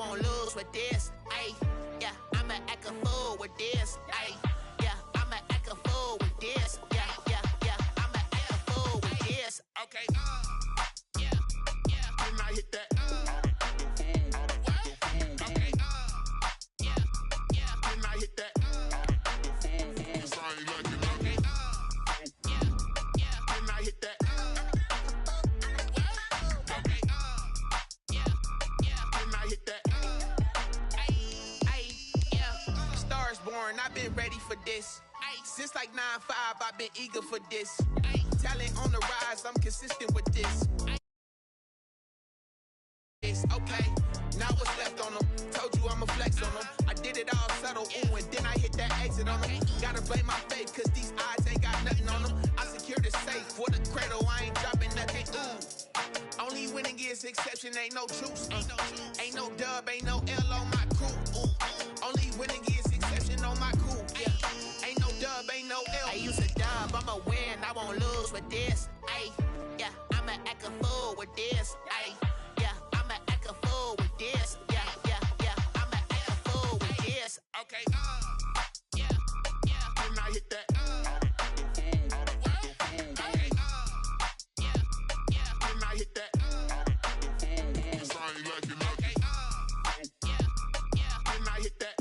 won't lose with this. Ay, yeah, I'ma act a fool with this. Ay, yeah, I'ma act a fool with this. Yeah, yeah, yeah, I'ma act a fool with this. Okay, yeah, yeah, when I hit that. Okay, yeah, yeah, when I hit that. Cause I ain't like it. Okay, yeah, yeah, when I hit that. Okay, yeah, yeah, when I hit that. Ay, yeah, Stars born, I've been ready for this. Since like 9-5, I've been eager for this. Talent on the rise, I'm consistent with this. Okay, now what's left on them? Told you I'ma flex on them. I did it all subtle, ooh, and then I hit that exit on them. Gotta blame my faith, cause these eyes ain't got nothing on them. I secured the safe for the cradle, I ain't dropping nothing, ooh. Only winning is exception, ain't no truce. Ain't no dub, ain't no L on my crew, ooh. Only winning is exception on my crew, yeah. Ain't no dub, ain't no L. I use a dub, I'ma win, I won't lose with this. Ay, yeah, I'ma act a fool with this. Ay, yeah, I'ma act a fool with this. Yeah, yeah, yeah, I'ma act a fool with this. Okay, yeah, yeah, when I hit that. Okay, yeah, yeah, when I hit that. Cause I ain't like it. Okay, yeah, yeah, when I hit that.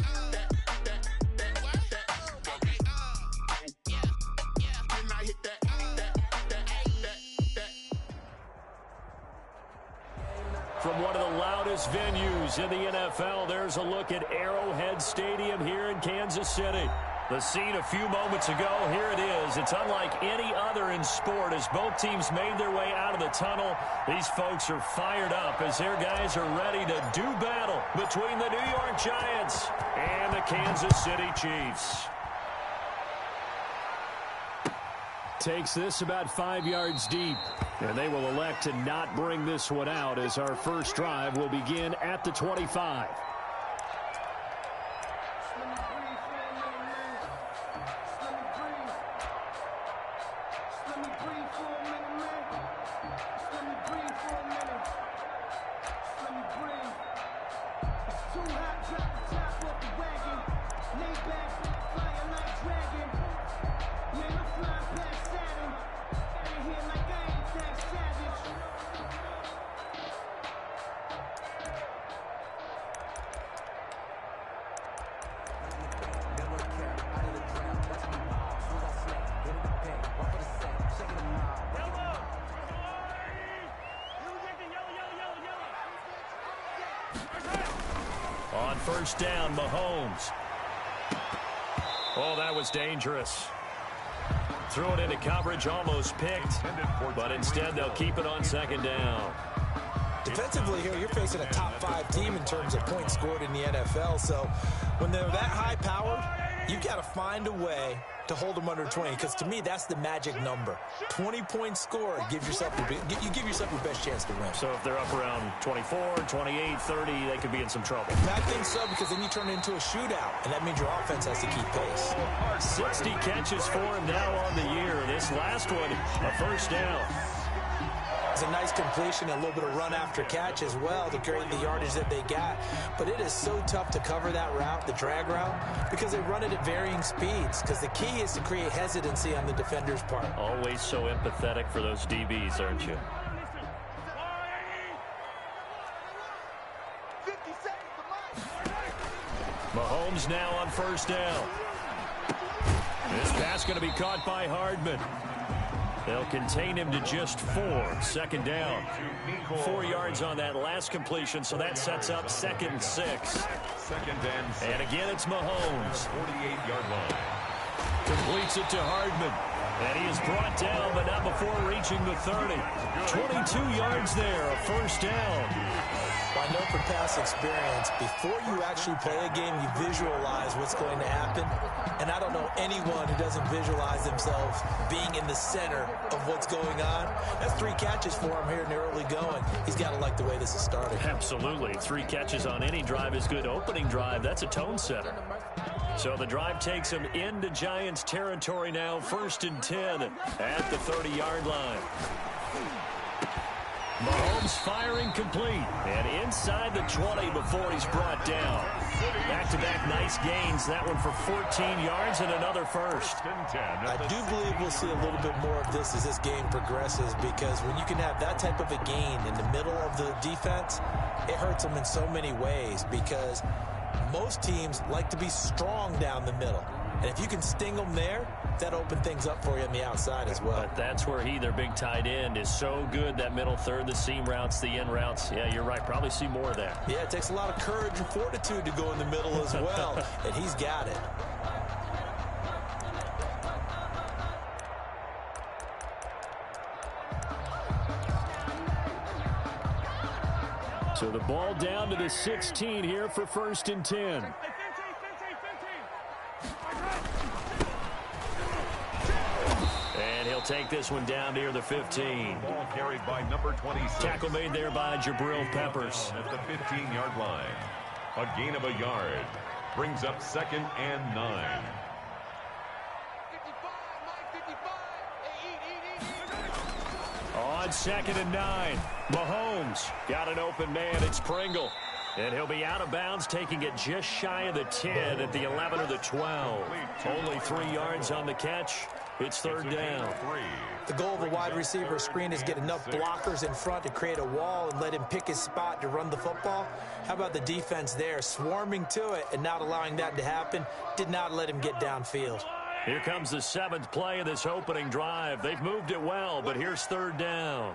From one of the loudest venues in the NFL, there's a look at Arrowhead Stadium here in Kansas City. The scene a few moments ago, here it is. It's unlike any other in sport as both teams made their way out of the tunnel. These folks are fired up as their guys are ready to do battle between the New York Giants and the Kansas City Chiefs. Takes this about 5 yards deep, and they will elect to not bring this one out as our first drive will begin at the 25. On first down, Mahomes. Oh, that was dangerous. Threw it into coverage, almost picked, but instead they'll keep it on second down. Defensively here, you're facing a top-5 team in terms of points scored in the NFL, so when they're that high-powered, you've got to find a way to hold them under 20, because to me, that's the magic number. 20 points scored, you give yourself your best chance to win. So if they're up around 24, 28, 30, they could be in some trouble. I think so, because then you turn it into a shootout, and that means your offense has to keep pace. 60 catches for him now on the year. This last one, a first down. It's a nice completion, a little bit of run after catch as well to create the yardage that they got. But it is so tough to cover that route, the drag route, because they run it at varying speeds. Because the key is to create hesitancy on the defender's part. Always so empathetic for those DBs, aren't you? Mahomes now on first down. This pass going to be caught by Hardman. They'll contain him to just 4. Second down. 4 yards on that last completion, so that sets up 2nd and 6. And again, it's Mahomes. 48-yard line. Completes it to Hardman. And he is brought down, but not before reaching the 30. 22 yards there, a first down. I know from past experience, before you actually play a game, you visualize what's going to happen. And I don't know anyone who doesn't visualize themselves being in the center of what's going on. That's 3 catches for him here in the early going. He's got to like the way this is starting. Absolutely. 3 catches on any drive is good. Opening drive, that's a tone setter. So the drive takes him into Giants territory now. 1st and 10 at the 30-yard line. Mahomes Mahomes firing complete. And inside the 20 before he's brought down. Back-to-back nice gains. That one for 14 yards and another first. I do believe we'll see a little bit more of this as this game progresses, because when you can have that type of a gain in the middle of the defense, it hurts them in so many ways, because most teams like to be strong down the middle. And if you can sting them there, that opens things up for you on the outside as well. But that's where their big tight end, is so good. That middle third, the seam routes, the in routes. Yeah, you're right. Probably see more of that. Yeah, it takes a lot of courage and fortitude to go in the middle as well. And he's got it. So the ball down to the 16 here for 1st and 10. And he'll take this one down near the 15. Ball carried by number 26. Tackle made there by Jabril Peppers. At the 15-yard line. A gain of a yard. Brings up 2nd and 9. On 2nd and 9. Mahomes got an open man. It's Pringle. And he'll be out of bounds, taking it just shy of the 10 at the 11 or the 12. Only 3 yards on the catch. It's 3rd down. The goal of a wide receiver screen is get enough blockers in front to create a wall and let him pick his spot to run the football. How about the defense there, swarming to it and not allowing that to happen? Did not let him get downfield. Here comes the 7th play of this opening drive. They've moved it well, but here's 3rd down.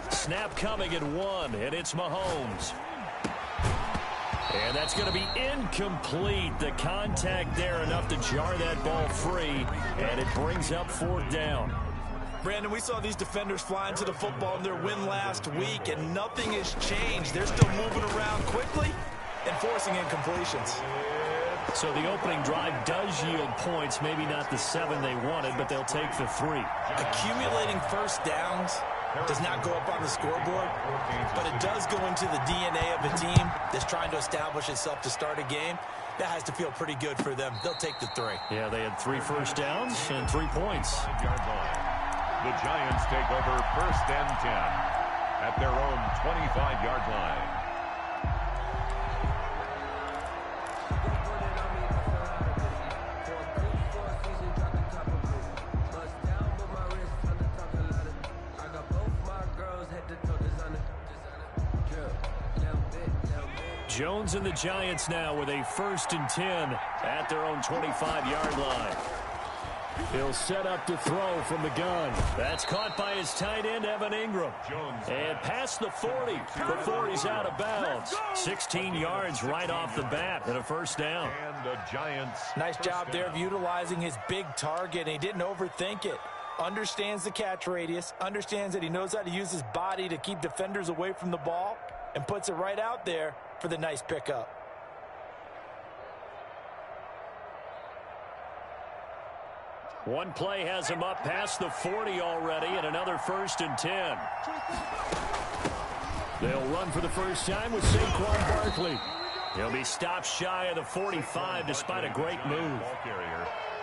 Snap coming at 1, and it's Mahomes. And that's going to be incomplete. The contact there enough to jar that ball free, and it brings up 4th down. Brandon, we saw these defenders flying to the football in their win last week, and nothing has changed. They're still moving around quickly and forcing incompletions. So the opening drive does yield points, maybe not the 7 they wanted, but they'll take the 3. Accumulating first downs does not go up on the scoreboard, but it does go into the DNA of a team that's trying to establish itself to start a game. That has to feel pretty good for them. They'll take the 3. Yeah, they had 3 first downs and 3 points. The Giants take over 1st and 10 at their own 25-yard line. Jones and the Giants now with a 1st and 10 at their own 25-yard line. He'll set up to throw from the gun. That's caught by his tight end, Evan Ingram. And past the 40 before he's out of bounds. 16 yards right off the bat and a 1st down. And the Giants. Nice job there of utilizing his big target. He didn't overthink it. Understands the catch radius. Understands that he knows how to use his body to keep defenders away from the ball. And puts it right out there for the nice pickup. One play has him up past the 40 already, and another 1st and 10. They'll run for the first time with Saquon Barkley. He'll be stopped shy of the 45 despite a great move.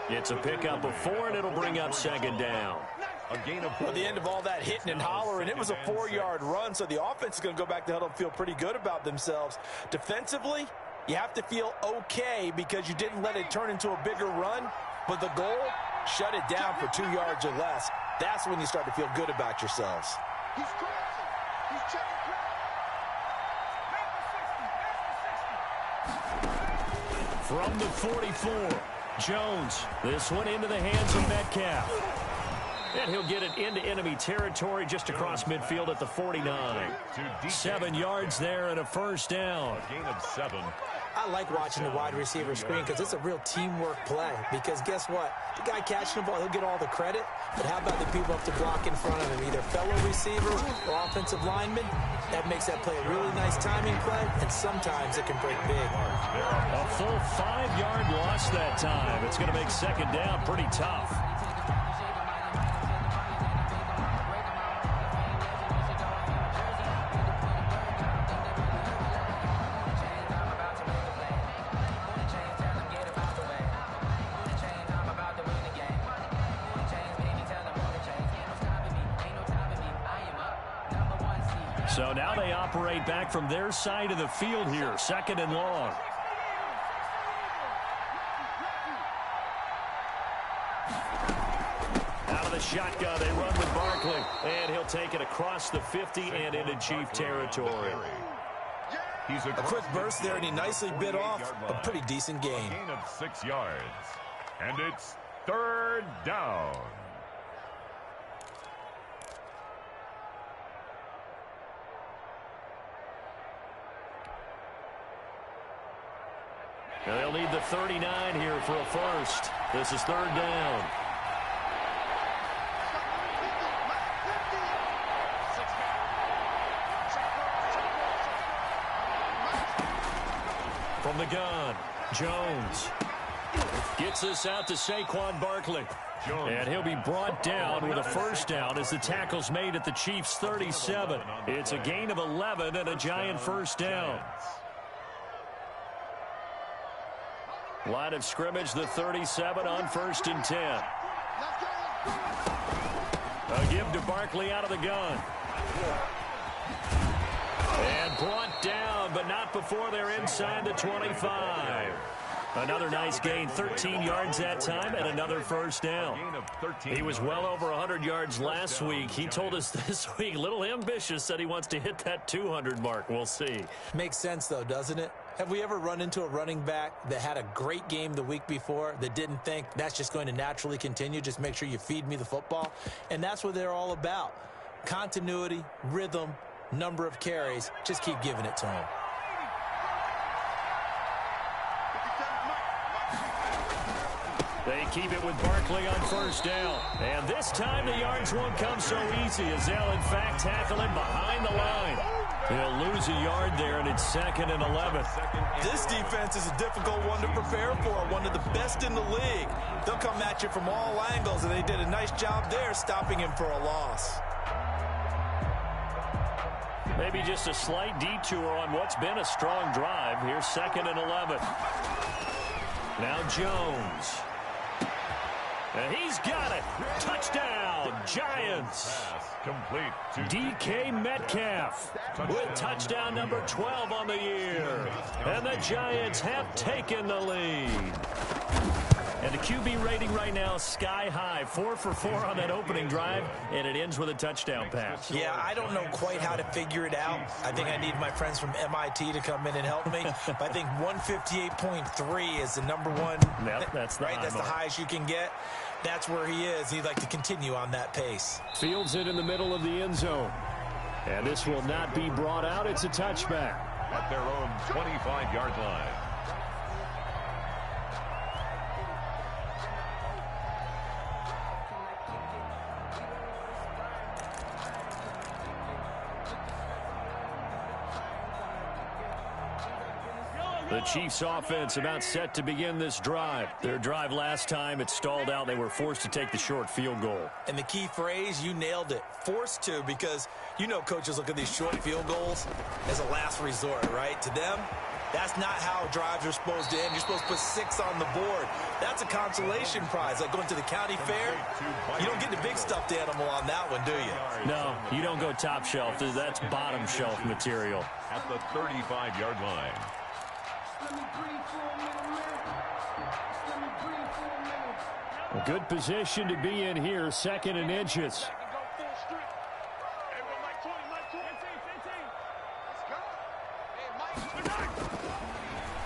It's a pickup of 4, and it'll bring up 2nd down. At the end of all that hitting and hollering, it was a 4-yard run, so the offense is going to go back to huddle and feel pretty good about themselves. Defensively, you have to feel okay because you didn't let it turn into a bigger run, but the goal, shut it down for 2 yards or less. That's when you start to feel good about yourselves. He's crossing. He's checking From the 44, Jones. This one into the hands of Metcalf. And he'll get it into enemy territory just across midfield at the 49. 7 yards there and a 1st down. Gain of 7. I like watching the wide receiver screen because it's a real teamwork play. Because guess what? The guy catching the ball, he'll get all the credit. But how about the people up to block in front of him? Either fellow receivers or offensive linemen. That makes that play a really nice timing play. And sometimes it can break big. A full 5-yard loss that time. It's going to make 2nd down pretty tough. So now they operate back from their side of the field here, 2nd and long. Out of the shotgun, they run with Barkley, and he'll take it across the 50 and into Chief territory. He's A quick burst there, and he nicely bit off a pretty decent gain. Gain of 6 yards. And it's 3rd down. Now they'll need the 39 here for a first. This is 3rd down. From the gun, Jones gets this out to Saquon Barkley. And he'll be brought down with a first down as the tackle's made at the Chiefs' 37. It's a gain of 11 and a Giant first down. Line of scrimmage, the 37 on 1st and 10. A give to Barkley out of the gun. And brought down, but not before they're inside the 25. Another nice gain, 13 yards that time, and another first down. He was well over 100 yards last week. He told us this week, a little ambitious, said he wants to hit that 200 mark. We'll see. Makes sense, though, doesn't it? Have we ever run into a running back that had a great game the week before that didn't think that's just going to naturally continue? Just make sure you feed me the football. And that's what they're all about. Continuity, rhythm, number of carries. Just keep giving it to him. They keep it with Barkley on first down. And this time the yards won't come so easy as they'll, in fact, tackle him behind the line. He'll lose a yard there, and it's 2nd and 11. This defense is a difficult one to prepare for, one of the best in the league. They'll come at you from all angles, and they did a nice job there stopping him for a loss. Maybe just a slight detour on what's been a strong drive. Here's 2nd and 11. Now Jones. And he's got it. Touchdown, Giants. Complete to DK Metcalf with touchdown number 12 on the year. And the Giants have taken the lead. And the QB rating right now, sky high. 4 for 4 on that opening drive, and it ends with a touchdown pass. Yeah, I don't know quite how to figure it out. I think I need my friends from MIT to come in and help me. But I think 158.3 is the number one. Yep, that's the right. That's the highest you can get. That's where he is. He'd like to continue on that pace. Fields it in the middle of the end zone. And this will not be brought out. It's a touchback. At their own 25-yard line. The Chiefs offense about set to begin this drive. Their drive last time, it stalled out. They were forced to take the short field goal. And the key phrase, you nailed it. Forced to, because you know coaches look at these short field goals as a last resort, right? To them, that's not how drives are supposed to end. You're supposed to put 6 on the board. That's a consolation prize, like going to the county fair. You don't get the big stuffed animal on that one, do you? No, you don't go top shelf. That's bottom shelf material. At the 35-yard line. A good position to be in here, 2nd and inches.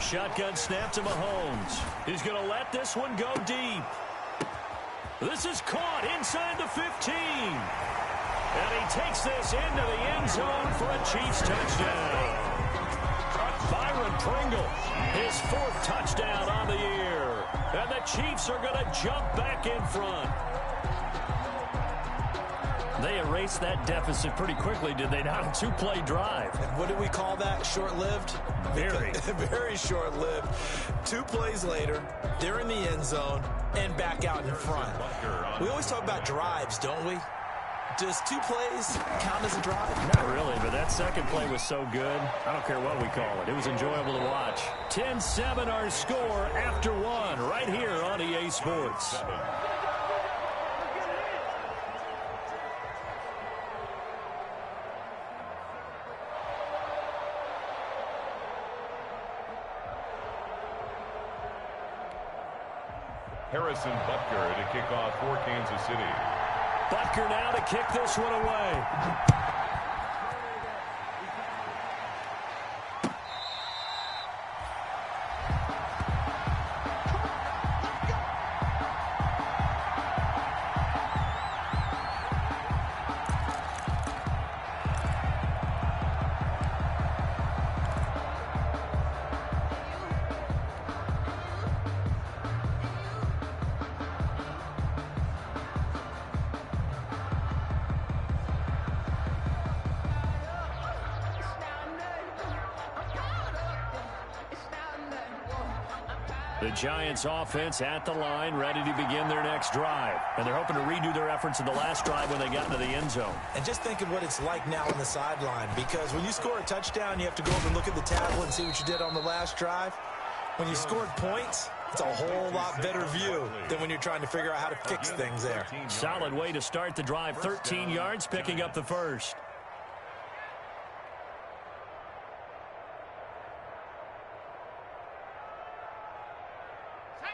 Shotgun snap to Mahomes. He's going to let this one go deep. This is caught inside the 15. And he takes this into the end zone for a Chiefs touchdown. Byron Pringle, his 4th touchdown on the year. And the Chiefs are going to jump back in front. They erased that deficit pretty quickly, did they not? A 2-play drive. And what do we call that? Short-lived? Very. Very short-lived. 2 plays later, they're in the end zone and back out in front. We always talk about drives, don't we? Does 2 plays count as a drive? Not really, but that second play was so good. I don't care what we call it. It was enjoyable to watch. 10-7 our score after 1 right here on EA Sports. Harrison Butker to kick off for Kansas City. Butker now to kick this one away. The Giants offense at the line, ready to begin their next drive. And they're hoping to redo their efforts in the last drive when they got into the end zone. And just think of what it's like now on the sideline, because when you score a touchdown, you have to go over and look at the tablet and see what you did on the last drive. When you scored points, it's a whole lot better view than when you're trying to figure out how to fix things there. Solid way to start the drive. 13 yards, picking up the first.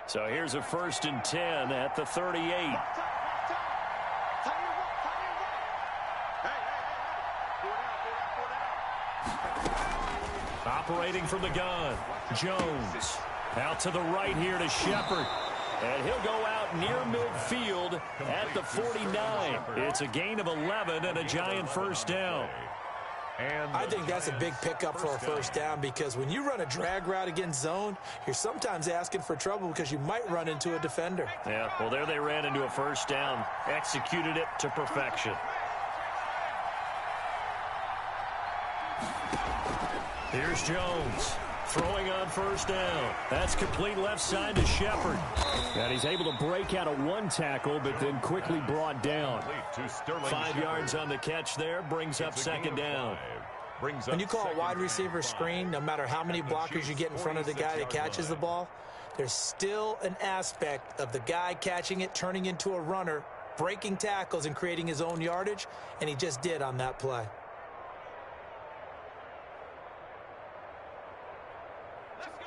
So here's a 1st and 10 at the 38. Operating from the gun, Jones. Out to the right here to Shepard. And he'll go out near midfield at the 49. It's a gain of 11 and a Giant first down. And I think that's a big pickup for a first down, because when you run a drag route against zone, you're sometimes asking for trouble because you might run into a defender. Yeah, well, there they ran into a first down. Executed it to perfection. Here's Jones. Throwing on first down. That's complete left side to Shepard. And he's able to break out of one tackle, but then quickly brought down. 5 yards on the catch there, brings up second down. When you call a wide receiver screen, no matter how many blockers you get in front of the guy that catches the ball, there's still an aspect of the guy catching it, turning into a runner, breaking tackles and creating his own yardage, and he just did on that play.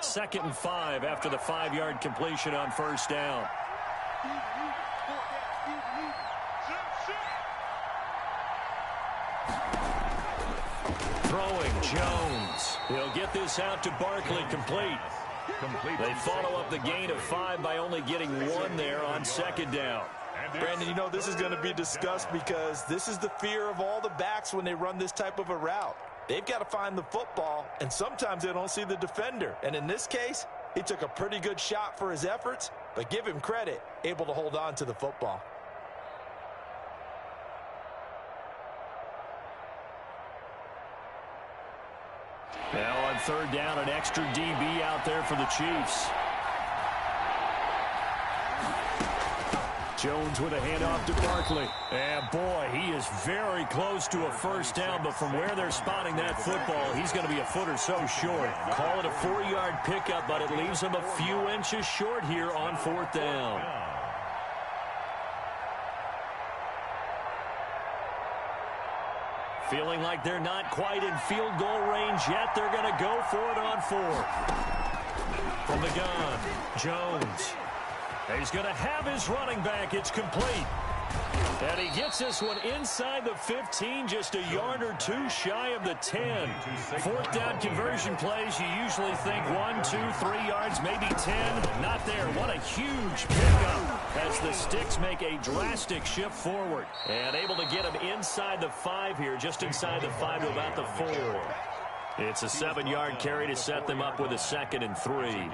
Second and 5 after the 5-yard completion on first down. Throwing, Jones. He'll get this out to Barkley, complete. They follow up the gain of 5 by only getting 1 there on second down. Brandon, you know this is going to be discussed because this is the fear of all the backs when they run this type of a route. They've got to find the football, and sometimes they don't see the defender. And in this case, he took a pretty good shot for his efforts, but give him credit, able to hold on to the football. Now on third down, an extra DB out there for the Chiefs. Jones with a handoff to Barkley. And boy, he is very close to a first down, but from where they're spotting that football, he's going to be a foot or so short. Call it a 4-yard pickup, but it leaves him a few inches short here on fourth down. Feeling like they're not quite in field goal range yet. They're going to go for it on fourth. From the gun, Jones. He's going to have his running back. It's complete. And he gets this one inside the 15, just a yard or two shy of the 10. Fourth down conversion plays, you usually think 1, 2, 3 yards, maybe 10. Not there. What a huge pickup as the Sticks make a drastic shift forward. And able to get him inside the 5 here, just inside the 5 to about the 4. It's a 7-yard carry to set them up with a 2nd and 3.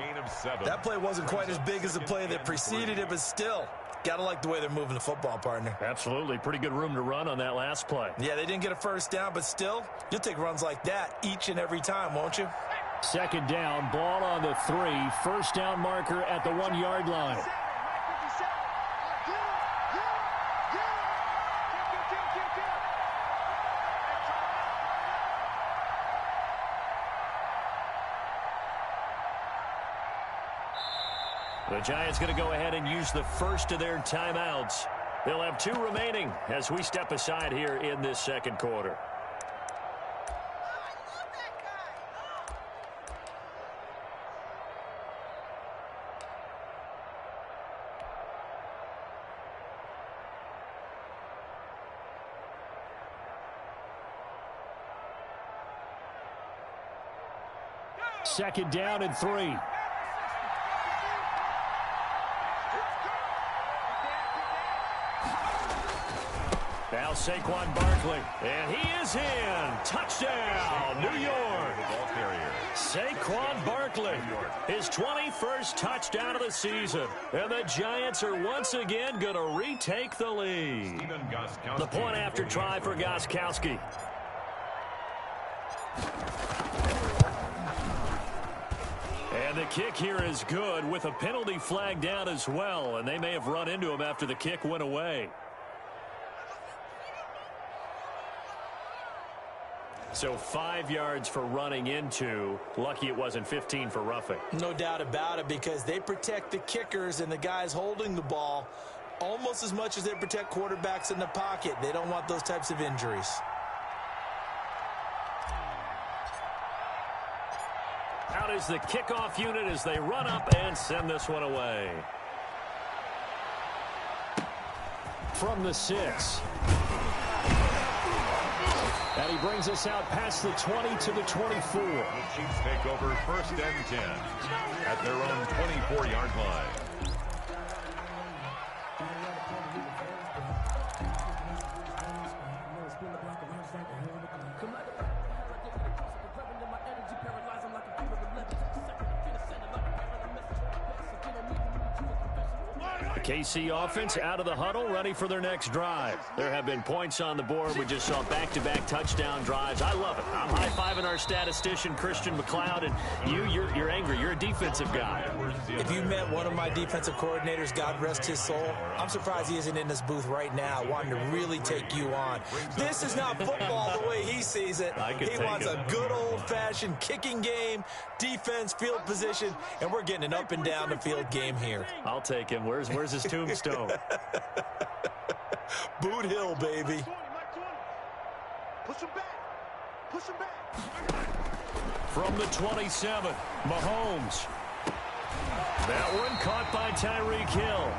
That play wasn't quite as big as the play that preceded it, but still, gotta like the way they're moving the football, partner. Absolutely. Pretty good room to run on that last play. Yeah, they didn't get a first down, but still, you'll take runs like that each and every time, won't you? Second down, ball on the 3. First down marker at the 1-yard line. The Giants going to go ahead and use the first of their timeouts. They'll have 2 remaining as we step aside here in this second quarter. Second down and 3. Now Saquon Barkley, and he is in. Touchdown, New York. Saquon Barkley, his 21st touchdown of the season. And the Giants are once again going to retake the lead. The point after try for Gostkowski. And the kick here is good with a penalty flag down as well. And they may have run into him after the kick went away. So 5 yards for running into. Lucky it wasn't 15 for roughing. No doubt about it, because they protect the kickers and the guys holding the ball almost as much as they protect quarterbacks in the pocket. They don't want those types of injuries. Out is the kickoff unit as they run up and send this one away. From the 6. And he brings us out past the 20 to the 24. The Chiefs take over 1st and 10 at their own 24-yard line. KC offense out of the huddle, ready for their next drive. There have been points on the board. We just saw back-to-back touchdown drives. I love it. I'm high-fiving our statistician, Christian McLeod, and you're angry. You're a defensive guy. If you met one of my defensive coordinators, God rest his soul, I'm surprised he isn't in this booth right now wanting to really take you on. This is not football the way he sees it. He wants a good old-fashioned kicking game, defense, field position, and we're getting an up-and-down-the-field game here. I'll take him. Where's his tombstone? Boot Hill, baby. Push him back. Push him back. From the 27, Mahomes. That one caught by Tyreek Hill.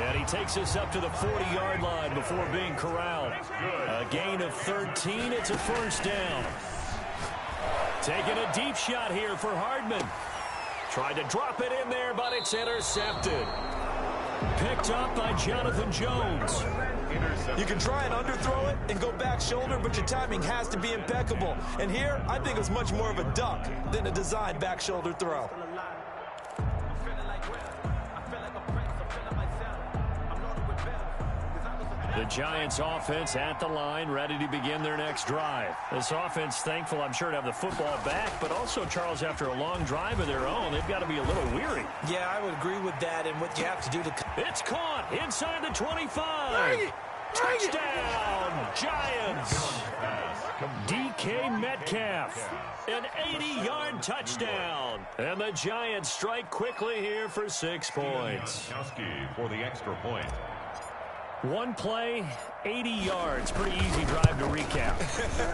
And he takes us up to the 40-yard line before being corralled. A gain of 13. It's a first down. Taking a deep shot here for Hardman. Tried to drop it in there, but it's intercepted. Picked up by Jonathan Jones. You can try and underthrow it and go back shoulder, but your timing has to be impeccable. And here, I think it's much more of a duck than a designed back shoulder throw. The Giants offense at the line, ready to begin their next drive. This offense, thankful, I'm sure, to have the football back, but also, Charles, after a long drive of their own, they've got to be a little weary. Yeah, I would agree with that, and what you have to do to... It's caught inside the 25. Touchdown, Giants. DK Metcalf, an 80-yard touchdown. And the Giants strike quickly here for 6 points. For the extra point. One play, 80 yards. Pretty easy drive to recap.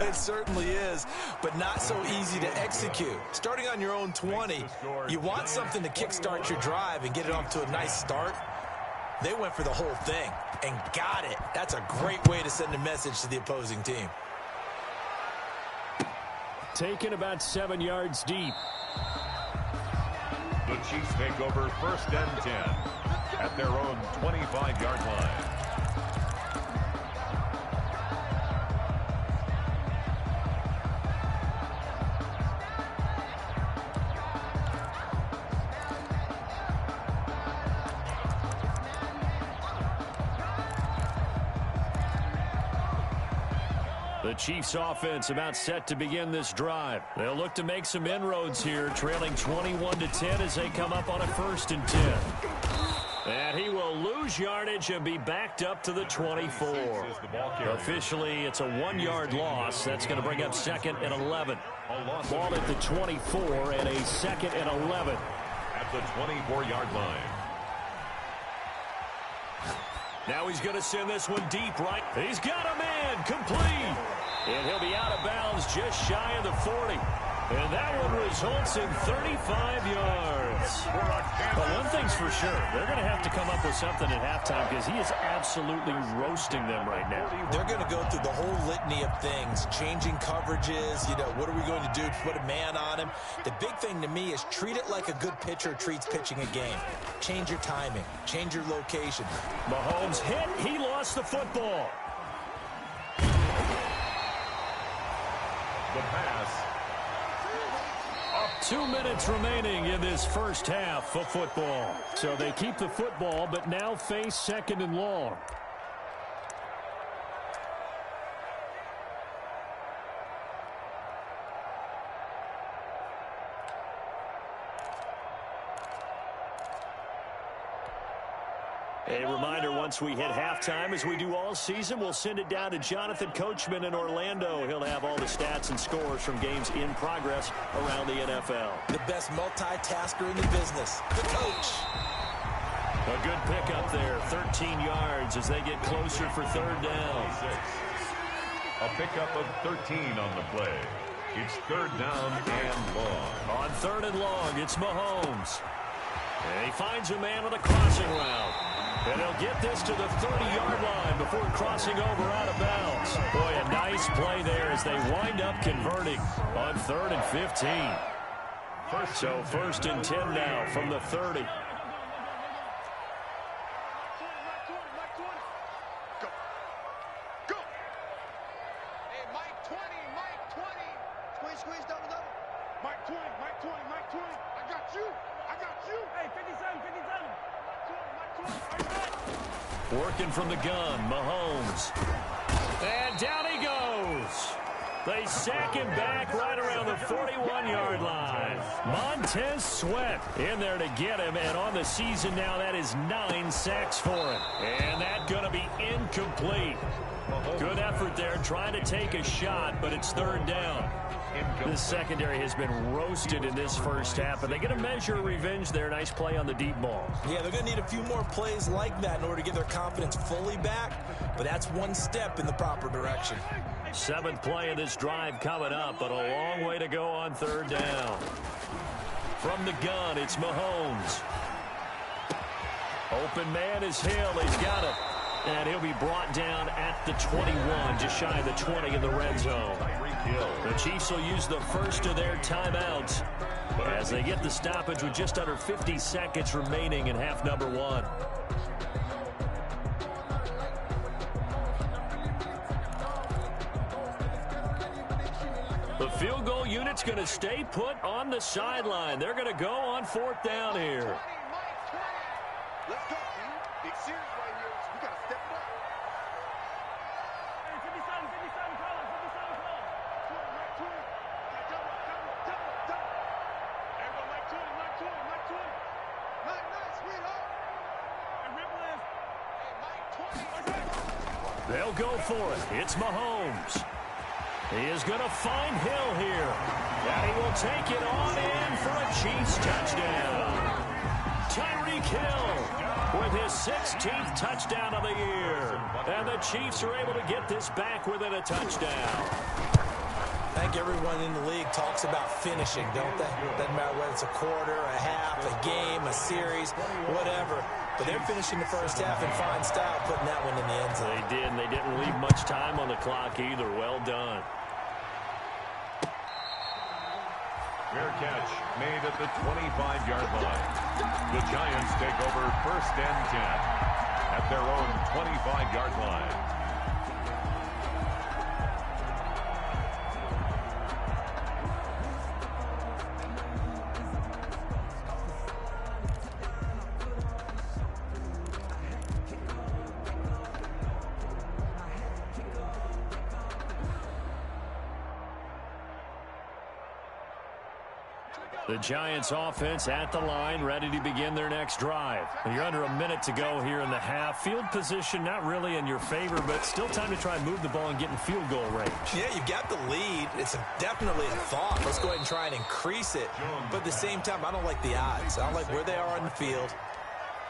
It certainly is, but not so easy to execute. Starting on your own 20, you want something to kickstart your drive and get it off to a nice start. They went for the whole thing and got it. That's a great way to send a message to the opposing team. Taken about 7 yards deep. The Chiefs take over 1st and 10 at their own 25-yard line. The Chiefs offense about set to begin this drive. They'll look to make some inroads here, trailing 21-10 as they come up on a 1st and 10. And he will lose yardage and be backed up to the 24. Officially, it's a 1-yard loss. That's going to bring up 2nd and 11. Ball at the 24 and a 2nd and 11. At the 24-yard line. Now he's going to send this one deep right. He's got a man, complete. And he'll be out of bounds just shy of the 40. And that one results in 35 yards. But one thing's for sure. They're going to have to come up with something at halftime because he is absolutely roasting them right now. They're going to go through the whole litany of things, changing coverages, what are we going to do to put a man on him? The big thing to me is treat it like a good pitcher treats pitching a game. Change your timing, change your location. Mahomes hit, he lost the football. The pass. 2 minutes remaining in this first half of football. So they keep the football, but now face 2nd and long. A reminder, once we hit halftime, as we do all season, we'll send it down to Jonathan Coachman in Orlando. He'll have all the stats and scores from games in progress around the NFL. The best multitasker in the business, the coach. A good pickup there, 13 yards as they get closer for 3rd down. A pickup of 13 on the play. It's 3rd down and long. On 3rd and long, it's Mahomes. And he finds a man on the crossing route. And he'll get this to the 30-yard line before crossing over out of bounds. Boy, a nice play there as they wind up converting on 3rd and 15. So 1st and 10 now from the 30. Go. Hey, Mike 20, Mike 20. Squeeze, double. Mike 20. I got you. Hey, 57. Working from the gun, Mahomes. And down he goes. They sack him back right around the 41-yard line. Montez Sweat in there to get him, and on the season now, that is 9 sacks for him. And that's going to be incomplete. Good effort there, trying to take a shot, but it's 3rd down. This secondary has been roasted in this first half, and they get a measure of revenge there. Nice play on the deep ball. Yeah, they're going to need a few more plays like that in order to get their confidence fully back, but that's one step in the proper direction. 7th play of this drive coming up, but a long way to go on 3rd down. From the gun, it's Mahomes. Open man is Hill. He's got it. And he'll be brought down at the 21, just shy of the 20 in the red zone. The Chiefs will use the first of their timeouts as they get the stoppage with just under 50 seconds remaining in half number 1. The field goal unit's going to stay put on the sideline. They're going to go on 4th down here. Let's go, team. Big series right here. We got to step it up. Hey, 57, call it. 57, call it. 20. Double. Everyone, Mike 20. Nice, sweetheart. And Ripple is. Hey, Mike 20. They'll go for it. It's Mahomes. He is going to find Hill here. And he will take it on in for a Chiefs touchdown. Tyreek Hill with his 16th touchdown of the year. And the Chiefs are able to get this back within a touchdown. I think everyone in the league talks about finishing, don't they? Doesn't matter whether it's a quarter, a half, a game, a series, whatever. But they're finishing the first half in fine style, putting that one in the end zone. They did, and they didn't leave much time on the clock either. Well done. Fair catch made at the 25-yard line. The Giants take over 1st and 10 at their own 25-yard line. The Giants offense at the line, ready to begin their next drive. You're under a minute to go here in the half. Field position not really in your favor, but still time to try and move the ball and get in field goal range. Yeah, you've got the lead. It's definitely a thought. Let's go ahead and try and increase it. But at the same time, I don't like the odds. I don't like where they are on the field.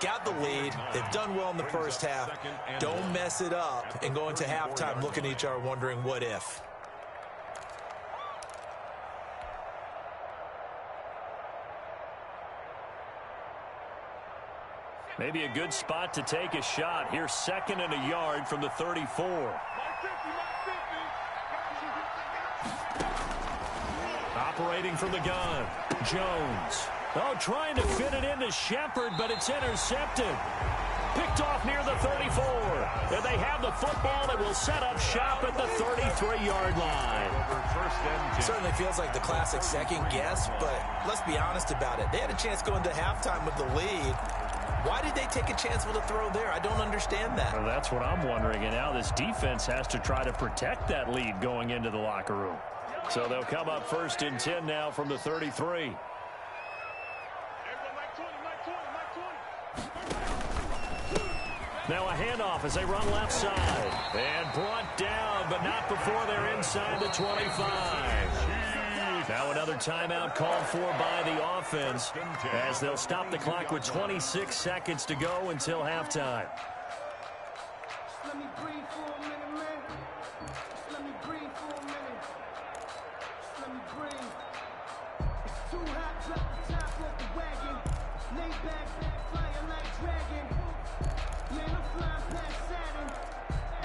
Got the lead. They've done well in the first half. Don't mess it up and go into halftime looking at each other wondering what if. Maybe a good spot to take a shot. Here's 2nd and a yard from the 34. Operating from the gun, Jones. Oh, trying to fit it into Shepard, but it's intercepted. Picked off near the 34. And they have the football that will set up shop at the 33-yard line. Certainly feels like the classic second guess, but let's be honest about it. They had a chance going to halftime with the lead. Why did they take a chance with a throw there? I don't understand that. Well, that's what I'm wondering. And now this defense has to try to protect that lead going into the locker room. So they'll come up 1st and 10 now from the 33. Now a handoff as they run left side. And brought down, but not before they're inside the 25. Now another timeout called for by the offense as they'll stop the clock with 26 seconds to go until halftime. Let me breathe for a minute, man. Let me breathe for a minute. Let me breathe. It's too hot, drop the top off the wagon. Lay back, flying like dragon. Man, I'm flying past Saturn.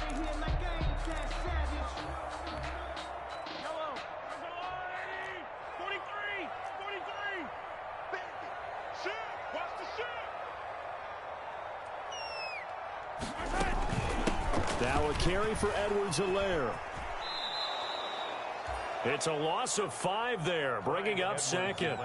Ain't here like I ain't that savage. Yellow. 43. 43. Shoot. Watch the shoot. Now a carry for Edwards-Helaire. It's a loss of 5 there, bringing up 2nd.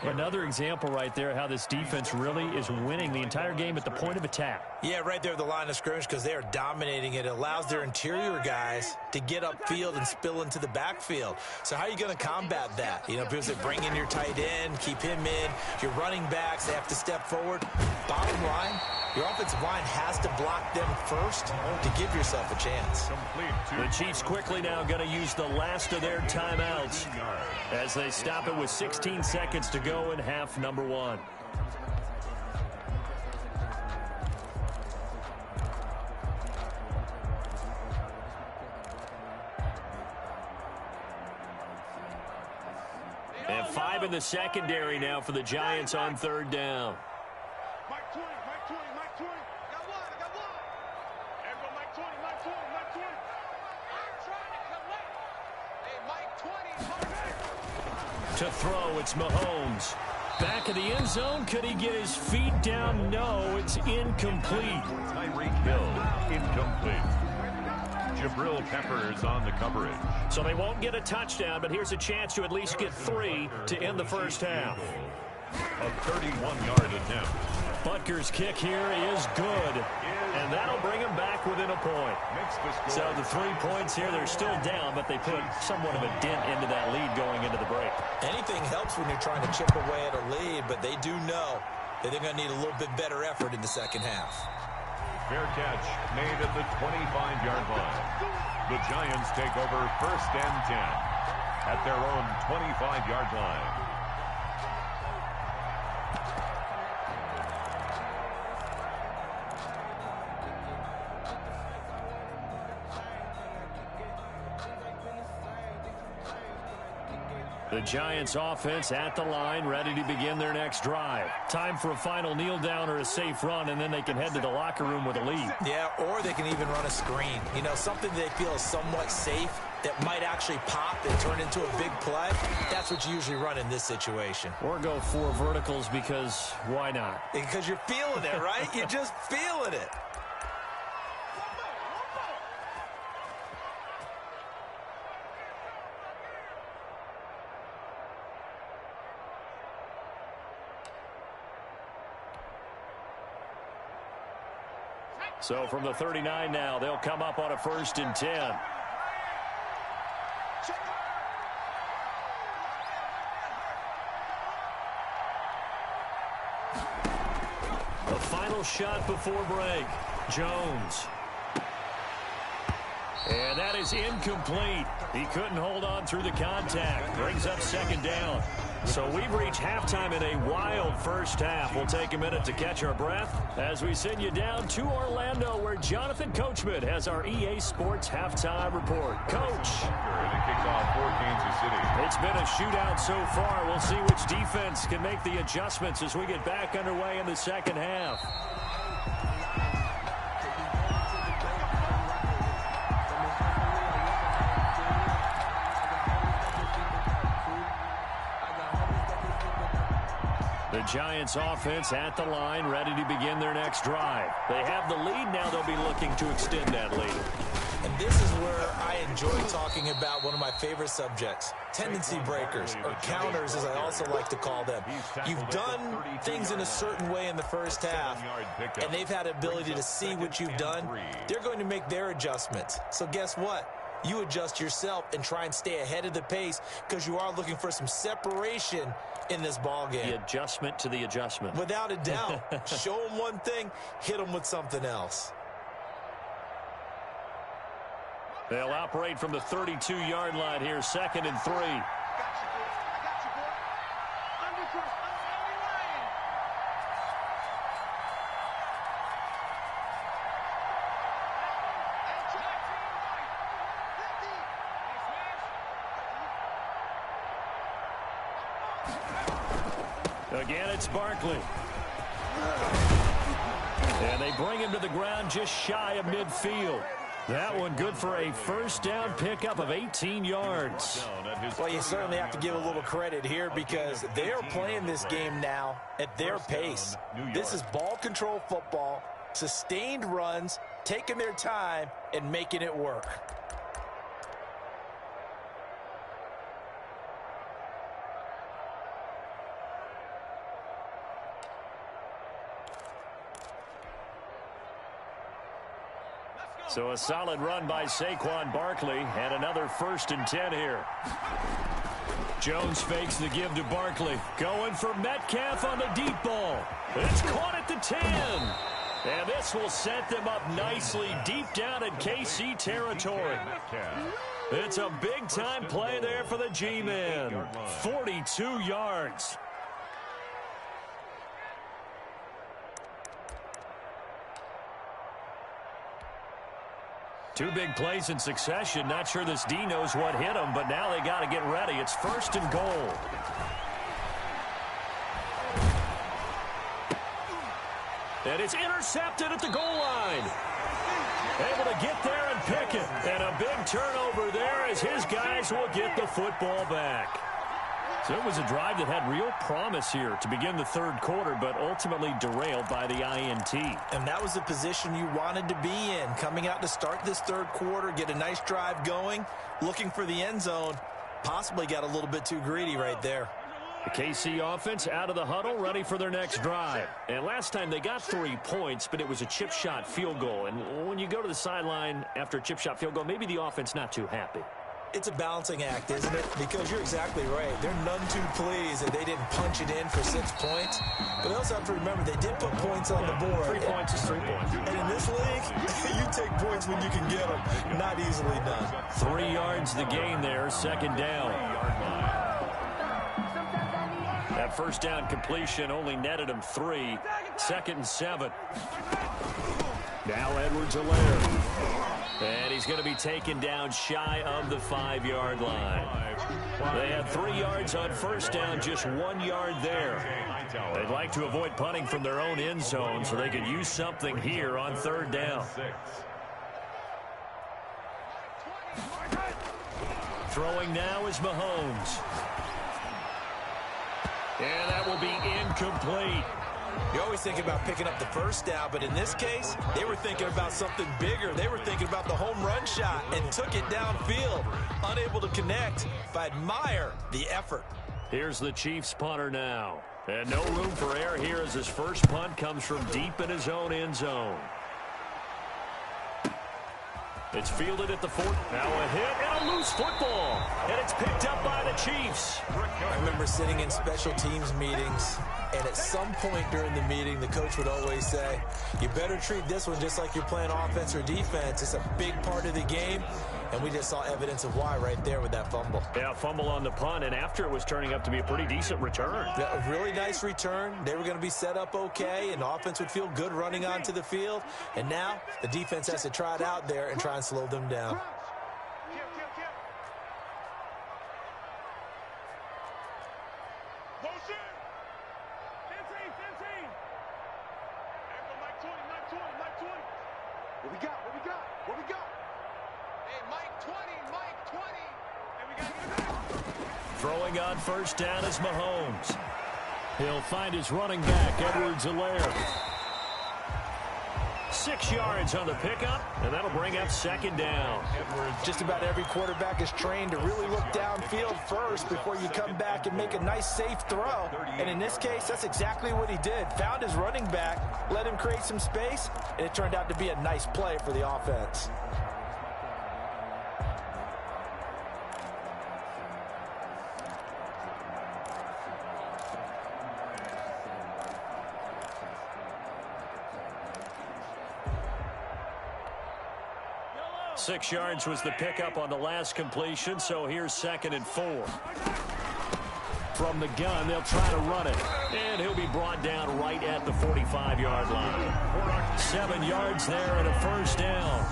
Another example right there how this defense really is winning the entire game at the point of attack. Yeah, right there at the line of scrimmage because they are dominating it. It allows their interior guys to get upfield and spill into the backfield. So how are you going to combat that? You know, people say bring in your tight end, keep him in. Your running backs, they have to step forward. Bottom line, your offensive line has to block them first to give yourself a chance. The Chiefs quickly now going to use the last of their timeouts as they stop it with 16 seconds to go in half number 1. And 5 in the secondary now for the Giants on 3rd down. Mike 20. Got one. Everyone, Mike 20. I'm trying to collect. Hey, Mike 20. To throw, it's Mahomes. Back of the end zone. Could he get his feet down? No, it's incomplete. Tyreek Hill, incomplete. Jabril Peppers on the coverage. So they won't get a touchdown, but here's a chance to at least get 3 to end the first half. A 31-yard attempt. Butker's kick here is good, and that'll bring him back within a point. So the 3 points here, they're still down, but they put somewhat of a dent into that lead going into the break. Anything helps when you're trying to chip away at a lead, but they do know that they're going to need a little bit better effort in the second half. Fair catch made at the 25-yard line. The Giants take over 1st and 10 at their own 25-yard line. The Giants offense at the line, ready to begin their next drive. Time for a final kneel down or a safe run, and then they can head to the locker room with a lead. Yeah, or they can even run a screen. You know, something they feel is somewhat safe that might actually pop and turn into a big play. That's what you usually run in this situation. Or go 4 verticals because why not? Because you're feeling it, right? You're just feeling it. So from the 39 now, they'll come up on a 1st and 10. The final shot before break. Jones. And that is incomplete. He couldn't hold on through the contact. Brings up 2nd down. So we've reached halftime in a wild first half. We'll take a minute to catch our breath as we send you down to Orlando, where Jonathan Coachman has our EA Sports halftime report. Coach. And it kicks off for Kansas City. It's been a shootout so far. We'll see which defense can make the adjustments as we get back underway in the second half. The Giants offense at the line, ready to begin their next drive. They have the lead. Now they'll be looking to extend that lead. And this is where I enjoy talking about one of my favorite subjects, tendency breakers, or counters as I also like to call them. You've done things in a certain way in the first half, and they've had the ability to see what you've done. They're going to make their adjustments. So guess what? You adjust yourself and try and stay ahead of the pace because you are looking for some separation in this ball game. The adjustment to the adjustment. Without a doubt. Show them one thing, hit them with something else. They'll operate from the 32-yard line here, 2nd and 3. Again, it's Barkley. And they bring him to the ground just shy of midfield. That one good for a first down pickup of 18 yards. Well, you certainly have to give a little credit here because they're playing this game now at their pace. This is ball control football, sustained runs, taking their time, and making it work. So a solid run by Saquon Barkley and another 1st and 10 here. Jones fakes the give to Barkley. Going for Metcalf on the deep ball. It's caught at the 10. And this will set them up nicely deep down in KC territory. It's a big-time play there for the G-Men. 42 yards. Two big plays in succession. Not sure this D knows what hit him, but now they got to get ready. It's 1st and goal. And it's intercepted at the goal line. Able to get there and pick it. And a big turnover there as his guys will get the football back. So it was a drive that had real promise here to begin the 3rd quarter, but ultimately derailed by the INT. And that was the position you wanted to be in, coming out to start this 3rd quarter, get a nice drive going, looking for the end zone, possibly got a little bit too greedy right there. The KC offense out of the huddle, ready for their next drive. And last time they got 3 points, but it was a chip shot field goal. And when you go to the sideline after a chip shot field goal, maybe the offense not too happy. It's a balancing act, isn't it? Because you're exactly right. They're none too pleased that they didn't punch it in for 6 points. But they also have to remember they did put points on the board. 3 points is 3 points. And in this league, you take points when you can get them. Not easily done. 3 yards the gain there, 2nd down. That first down completion only netted him 3. 2nd and 7. Now Edwards-Helaire. And he's going to be taken down shy of the 5-yard line. They had 3 yards on first down, just 1 yard there. They'd like to avoid punting from their own end zone so they could use something here on 3rd down. Throwing now is Mahomes. And that will be incomplete. You always think about picking up the first down, but in this case, they were thinking about something bigger. They were thinking about the home run shot and took it downfield. Unable to connect, but admire the effort. Here's the Chiefs punter now. And no room for error here as his first punt comes from deep in his own end zone. It's fielded at the 4. Now a hit and a loose football. And it's picked up by the Chiefs. I remember sitting in special teams meetings, and at some point during the meeting, the coach would always say, you better treat this one just like you're playing offense or defense. It's a big part of the game, And we just saw evidence of why right there with that fumble. Yeah, fumble on the punt, and after it was turning up to be a pretty decent return. Yeah, a really nice return. They were going to be set up okay, and the offense would feel good running onto the field. And now the defense has to try it out there and try and slow them down. What we got? Hey, Mike 20, Mike 20. Hey, we got it. Throwing on first down is Mahomes. He'll find his running back, Edwards-Helaire. 6 yards on the pickup, and that'll bring up second down. Just about every quarterback is trained to really look downfield first before you come back and make a nice, safe throw. And in this case, that's exactly what he did. Found his running back, let him create some space, and it turned out to be a nice play for the offense. Six yards was the pickup on the last completion, so here's 2nd and 4. From the gun, they'll try to run it, and he'll be brought down right at the 45-yard line. 7 yards there and a first down.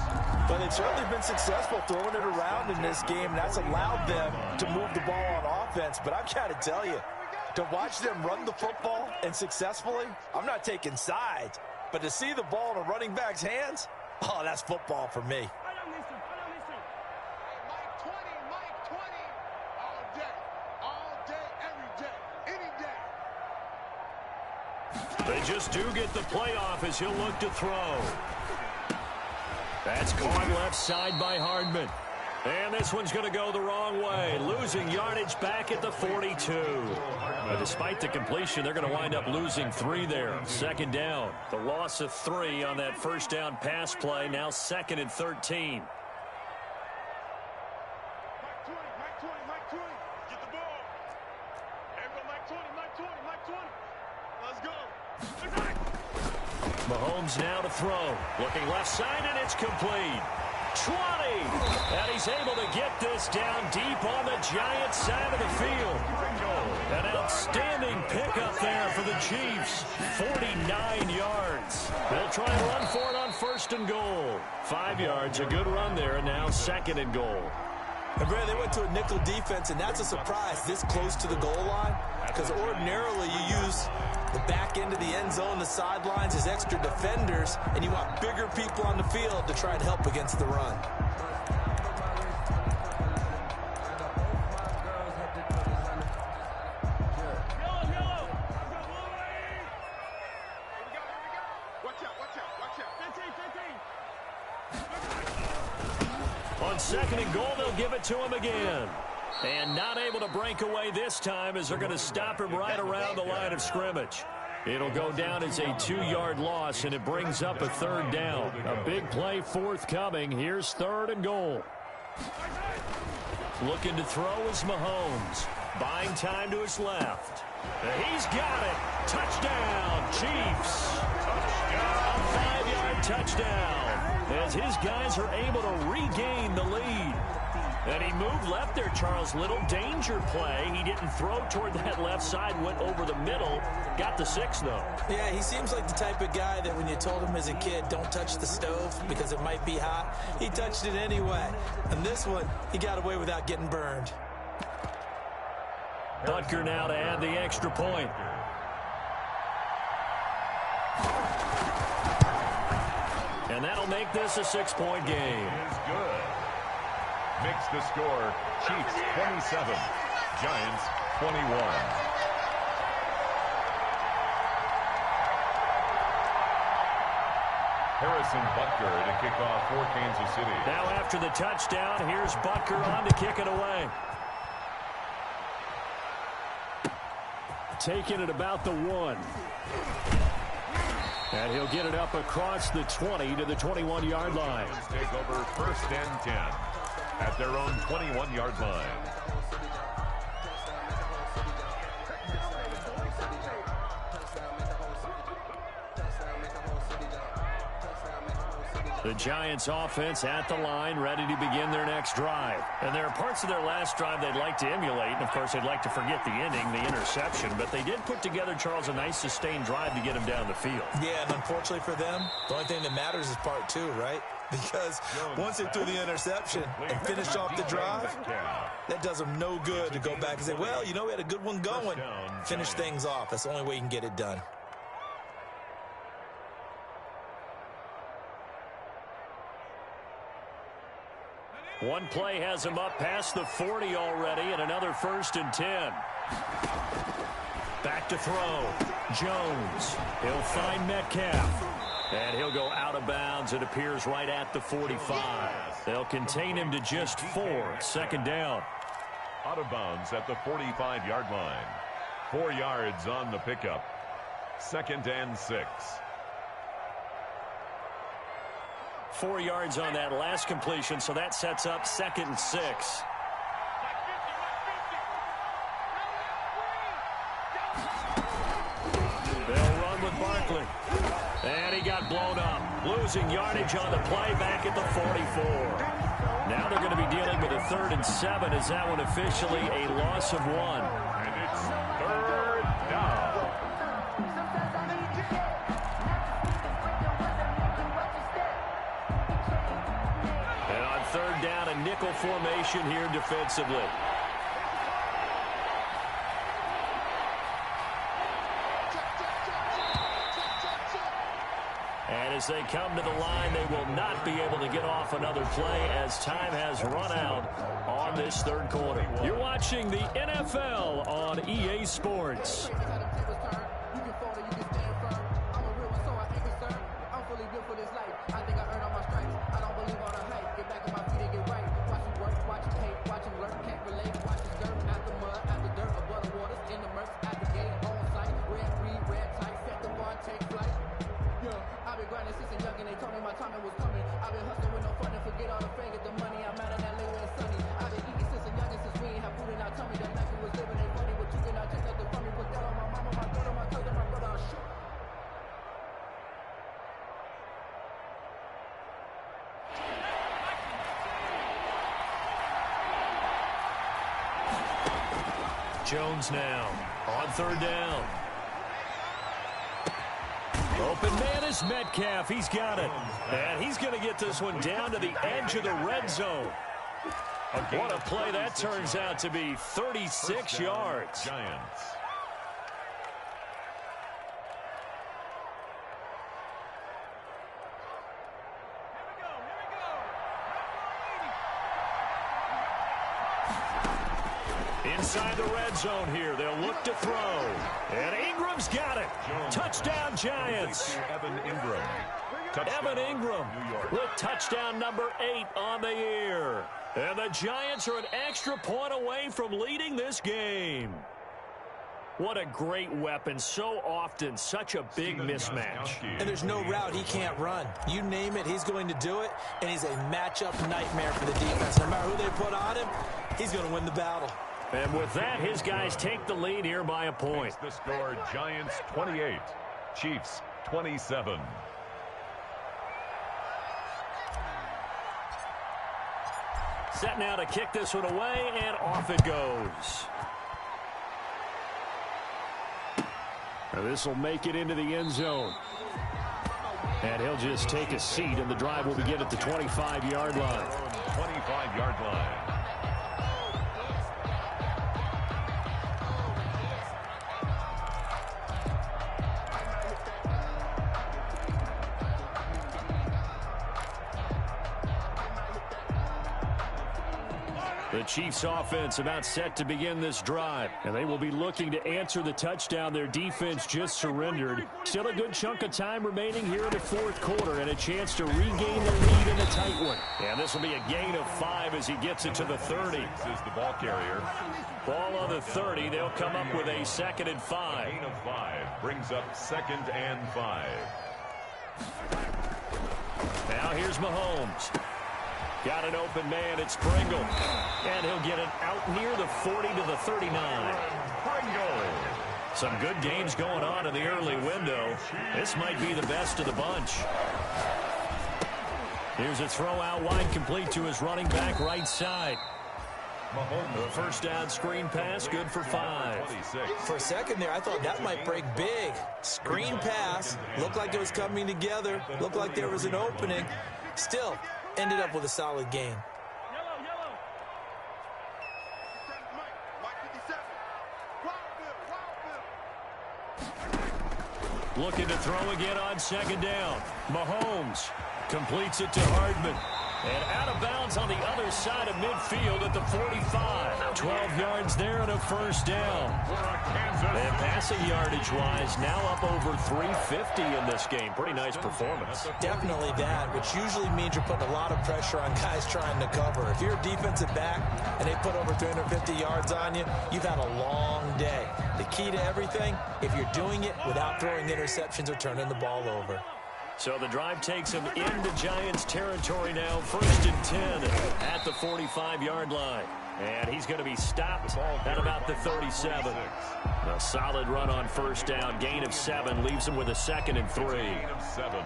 But they've certainly been successful throwing it around in this game. That's allowed them to move the ball on offense. But I've got to tell you, to watch them run the football and successfully, I'm not taking sides. But to see the ball in a running back's hands, oh, that's football for me. They just do get the playoff as he'll look to throw. That's caught left side by Hardman. And this one's going to go the wrong way, losing yardage back at the 42. But despite the completion, they're going to wind up losing 3 there. Second down. The loss of 3 on that first down pass play, now 2nd and 13. Mahomes now to throw. Looking left side, and it's complete. 20! And he's able to get this down deep on the Giants side of the field. An outstanding pickup there for the Chiefs. 49 yards. They'll try and run for it on 1st and goal. 5 yards, a good run there, and now 2nd and goal. And Brad, they went to a nickel defense, and that's a surprise this close to the goal line, because ordinarily you use the back end of the end zone, the sidelines as extra defenders, and you want bigger people on the field to try and help against the run. On 2nd and goal, they'll give it to him again. And not able to break away this time as they're going to stop him right around the line of scrimmage. It'll go down as a 2-yard loss, and it brings up a 3rd down. A big play forthcoming. Here's 3rd and goal. Looking to throw is Mahomes. Buying time to his left. He's got it. Touchdown, Chiefs. A 5-yard touchdown as his guys are able to regain the lead. And he moved left there, Charles. Little danger play. He didn't throw toward that left side, went over the middle. Got the 6, though. Yeah, he seems like the type of guy that when you told him as a kid, don't touch the stove because it might be hot, he touched it anyway. And this one, he got away without getting burned. Butker now to add the extra point. And that'll make this a 6-point game. Is good. Makes the score Chiefs 27, Giants 21. Harrison Butker to kick off for Kansas City. Now after the touchdown, here's Butker on to kick it away. Taking it about the 1. And he'll get it up across the 20 to the 21-yard line. Take over 1st and 10 at their own 21-yard line. The Giants offense at the line, ready to begin their next drive. And there are parts of their last drive they'd like to emulate, and of course they'd like to forget the ending, the interception. But they did put together, Charles, a nice sustained drive to get him down the field. Yeah, and unfortunately for them, the only thing that matters is part two, right? Because once they threw the interception and finished off the drive, that does them no good to go back and say, well, you know, we had a good one going. Finish things off. That's the only way you can get it done. One play has him up past the 40 already, and another 1st and 10. Back to throw. Jones. He'll find Metcalf. And he'll go out of bounds. It appears right at the 45. They'll contain him to just 4. 2nd down. Out of bounds at the 45-yard line. 4 yards on the pickup. 2nd and 6. 4 yards on that last completion, so that sets up 2nd and 6. They'll run with Barkley. And he got blown up. Losing yardage on the play back at the 44. Now they're going to be dealing with a 3rd and 7. Is that one officially a loss of 1? And it's 3rd down. And on 3rd down, a nickel formation here defensively. And as they come to the line, they will not be able to get off another play as time has run out on this 3rd quarter. You're watching the NFL on EA Sports. Jones now on 3rd down. Open man is Metcalf. He's got it. And he's going to get this one down to the edge of the red zone. What a play that turns out to be. 36 yards. Giants. Inside the red zone here. They'll look to throw. And Ingram's got it. Touchdown, Giants. Evan Ingram. Evan Ingram with touchdown number 8 on the year. And the Giants are an extra point away from leading this game. What a great weapon. So often, such a big mismatch. And there's no route he can't run. You name it, he's going to do it. And he's a matchup nightmare for the defense. No matter who they put on him, he's going to win the battle. And with that, his guys take the lead here by a point. The score, Giants 28, Chiefs 27. Set now to kick this one away, and off it goes. Now this will make it into the end zone. And he'll just take a seat, and the drive will begin at the 25-yard line. 25-yard line. The Chiefs offense about set to begin this drive, and they will be looking to answer the touchdown their defense just surrendered. Still a good chunk of time remaining here in the 4th quarter, and a chance to regain the lead in a tight one. And this will be a gain of 5 as he gets it to the 30. This is the ball carrier. Ball on the 30. They'll come up with a 2nd and 5. Gain of 5 brings up 2nd and 5. Now here's Mahomes. Got an open man, it's Pringle. And he'll get it out near the 40 to the 39. Pringle. Some good games going on in the early window. This might be the best of the bunch. Here's a throw out wide, complete to his running back right side. The first down screen pass, good for 5. For a second there, I thought that might break big. Screen pass, looked like it was coming together, looked like there was an opening. Still, ended up with a solid gain. Looking to throw again on second down. Mahomes completes it to Hardman. And out of bounds on the other side of midfield at the 45. 12 yards there and a first down. And passing yardage-wise, now up over 350 in this game. Pretty nice performance. Definitely that, which usually means you're putting a lot of pressure on guys trying to cover. If you're a defensive back and they put over 350 yards on you, you've had a long day. The key to everything, if you're doing it without throwing interceptions or turning the ball over. So the drive takes him into Giants territory now. 1st and 10 at the 45-yard line. And he's going to be stopped at about the 37. A solid run on first down. Gain of 7 leaves him with a 2nd and 3. Gain of 7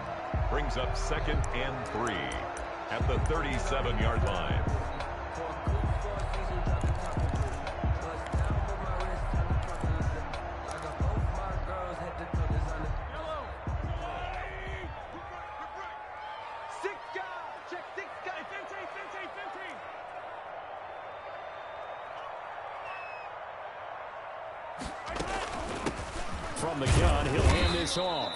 brings up 2nd and 3 at the 37-yard line. From the gun, he'll hand this off.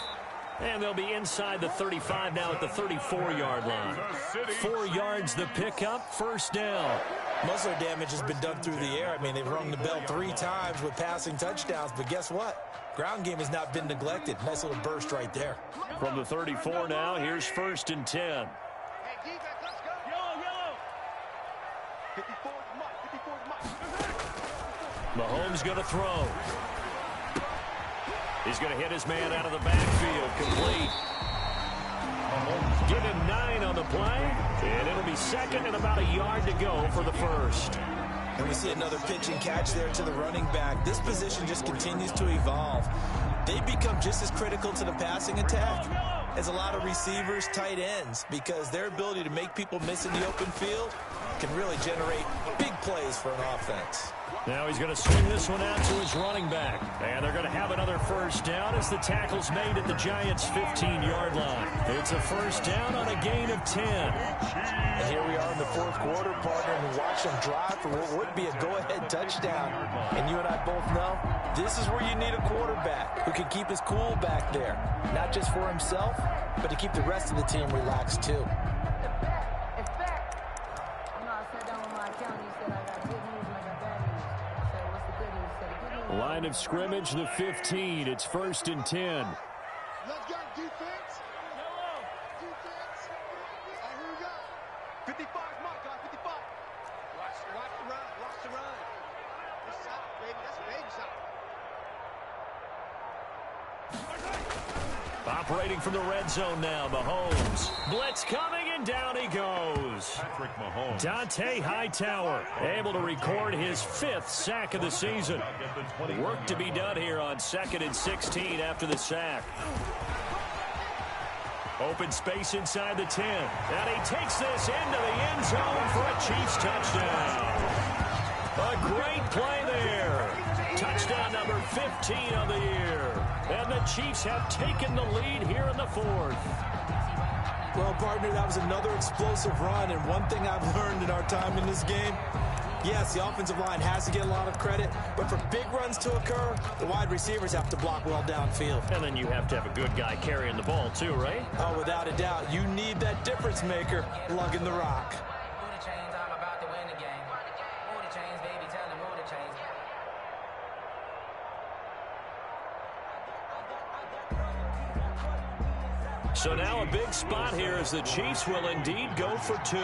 And they'll be inside the 35 now at the 34-yard line. 4 yards the pickup, first down. Most of the damage has been done through the air. I mean, they've rung the bell 3 times with passing touchdowns, but guess what? Ground game has not been neglected. Nice little burst right there. From the 34 now, here's 1st and 10. Hey, defense, let's go. Yellow. 54's Mike. Mahomes going to throw. He's going to hit his man out of the backfield. Complete. Give him 9 on the play. And it'll be 2nd and about a yard to go for the first. And we see another pitch and catch there to the running back. This position just continues to evolve. They become just as critical to the passing attack as a lot of receivers, tight ends, because their ability to make people miss in the open field can really generate big plays for an offense. Now he's going to swing this one out to his running back. And they're going to have another first down as the tackle's made at the Giants' 15-yard line. It's a first down on a gain of 10. And here we are in the 4th quarter, partner, and watch them drive for what would be a go-ahead touchdown. And you and I both know this is where you need a quarterback who can keep his cool back there. Not just for himself, but to keep the rest of the team relaxed, too. Line of scrimmage, the 15. It's 1st and 10. Let's go, defense. Defense. Here we go. 55's Mike, guys, 55. Watch the run. Watch the run. That's solid, baby. That's a baby solid. Operating from the red zone now, Mahomes. Blitz coming, and down he goes. Patrick Mahomes. Dante Hightower able to record his 5th sack of the season. Work to be done here on 2nd and 16 after the sack. Open space inside the 10. And he takes this into the end zone for a Chiefs touchdown. A great play there. Touchdown number 15 of the year. And the Chiefs have taken the lead here in the 4th. Well, partner, that was another explosive run, and one thing I've learned in our time in this game, yes, the offensive line has to get a lot of credit, but for big runs to occur, the wide receivers have to block well downfield. And then you have to have a good guy carrying the ball too, right? Oh, without a doubt. You need that difference maker lugging the rock. So now a big spot here as the Chiefs will indeed go for 2.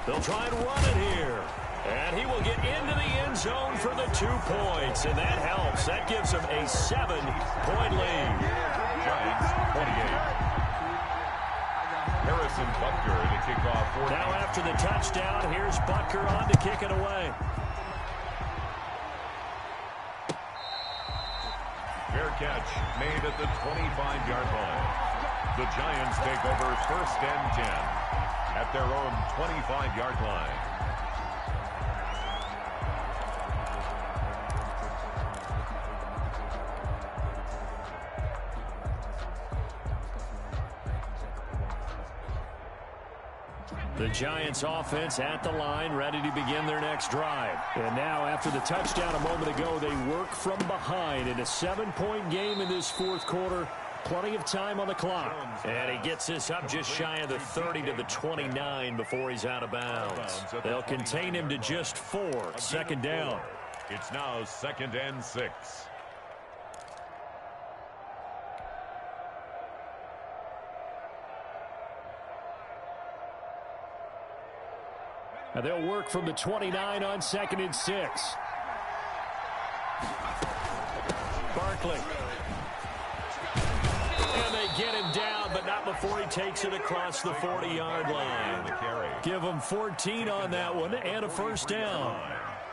They'll try and run it here. And he will get into the end zone for the 2 points. And that helps. That gives him a 7-point lead. Giants 28. Harrison Butker to kick off. Now after the touchdown, here's Butker on to kick it away. Fair catch made at the 25-yard line. The Giants take over 1st and 10 at their own 25-yard line. The Giants offense at the line, ready to begin their next drive. And now, after the touchdown a moment ago, they work from behind in a 7-point game in this fourth quarter. Plenty of time on the clock. And he gets this up just shy of the 30 to the 29 before he's out of bounds. They'll contain him to just 4. 2nd down. It's now 2nd and 6. And they'll work from the 29 on 2nd and 6. Barkley. And they get him down, but not before he takes it across the 40-yard line. Give him 14 on that one and a 1st down.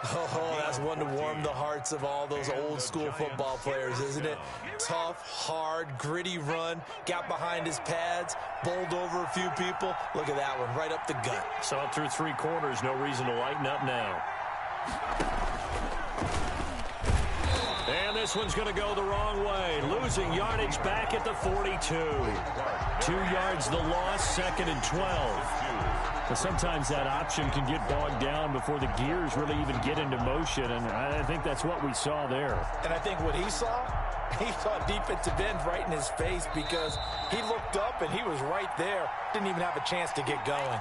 Oh, that's one to warm the hearts of all those old-school football players, isn't it? Tough, hard, gritty run. Got behind his pads, bowled over a few people. Look at that one, right up the gut. So up through 3 quarters, no reason to lighten up now. And this one's going to go the wrong way. Losing yardage back at the 42. 2 yards the loss, 2nd and 12. But sometimes that option can get bogged down before the gears really even get into motion, and I think that's what we saw there. And I think what he saw defensive end right in his face, because he looked up and he was right there. Didn't even have a chance to get going.